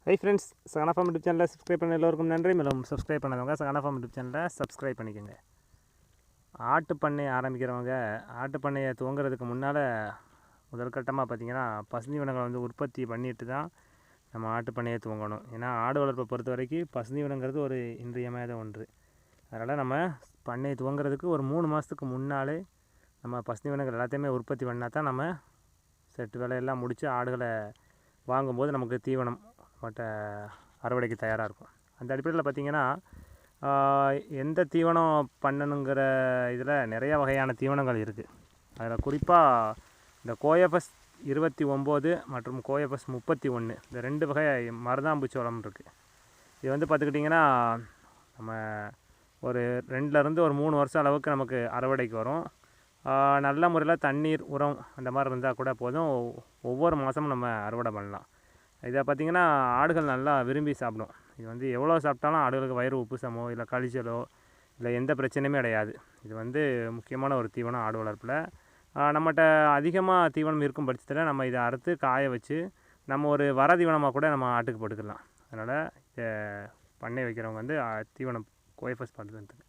Hi friends, Sahana form YouTube சேனலை subscribe பண்ண எல்லோருக்கும் நன்றி. மேலும் சப்ஸ்கிரைப் பண்ணாதவங்க சகனா ஃபார்ம் யூடியூப் சேனலை சப்ஸ்கிரைப் பண்ணிக்கோங்க. ஆட்டு பண்ணை ஆரம்பிக்கிறவங்க ஆட்டு பண்ணையை துவங்குறதுக்கு முன்னால் முதல் கட்டமாக பார்த்திங்கன்னா பசுந்தீவனங்களை வந்து உற்பத்தி பண்ணிட்டு தான் நம்ம ஆட்டு பண்ணையை துவங்கணும். ஏன்னா ஆடு வளர்ப்பை பொறுத்த வரைக்கும் பசுந்தீவனங்கிறது ஒரு இன்றியமையாத ஒன்று. அதனால் நம்ம பண்ணையை துவங்குறதுக்கு ஒரு 3 மாதத்துக்கு முன்னாலே நம்ம பசுந்தீவனங்கள் எல்லாத்தையுமே உற்பத்தி பண்ணால் தான் நம்ம செட்டு வேலையெல்லாம் முடித்து ஆடுகளை வாங்கும்போது நமக்கு தீவனம் மற்ற அறுவடைக்கு தயாராக இருக்கும். அந்த அடிப்படையில் பார்த்திங்கன்னா எந்த தீவனம் பண்ணணுங்கிற இதில் நிறைய வகையான தீவனங்கள் இருக்குது. அதில் குறிப்பாக இந்த கோயபஸ் 29 மற்றும் கோயபஸ் 31 இந்த 2 வகை மருதாம்பு சோளம் இருக்குது. இது வந்து பார்த்துக்கிட்டிங்கன்னா நம்ம ஒரு 2லேருந்து ஒரு 3 வருஷம் அளவுக்கு நமக்கு அறுவடைக்கு வரும். நல்ல முறையில் தண்ணீர் உரம் அந்த மாதிரி இருந்தால் கூட போதும், ஒவ்வொரு மாதமும் நம்ம அறுவடை பண்ணலாம். இதை பார்த்திங்கன்னா ஆடுகள் நல்லா விரும்பி சாப்பிடும். இது வந்து எவ்வளோ சாப்பிட்டாலும் ஆடுகளுக்கு வயிறு உப்புசமோ இல்லை கழிச்சலோ இல்லை எந்த பிரச்சனையுமே கிடையாது. இது வந்து முக்கியமான ஒரு தீவனம் ஆடு வளர்ப்பில். நம்மகிட்ட அதிகமாக தீவனம் இருக்கும் பட்சத்தில் நம்ம இதை அறுத்து காய வச்சு நம்ம ஒரு வர தீவனமாக கூட நம்ம ஆட்டுக்கு போட்டுக்கலாம். அதனால் இதை பண்ணை வைக்கிறவங்க வந்து தீவனம் கோயபஸ் பண்ணுறது.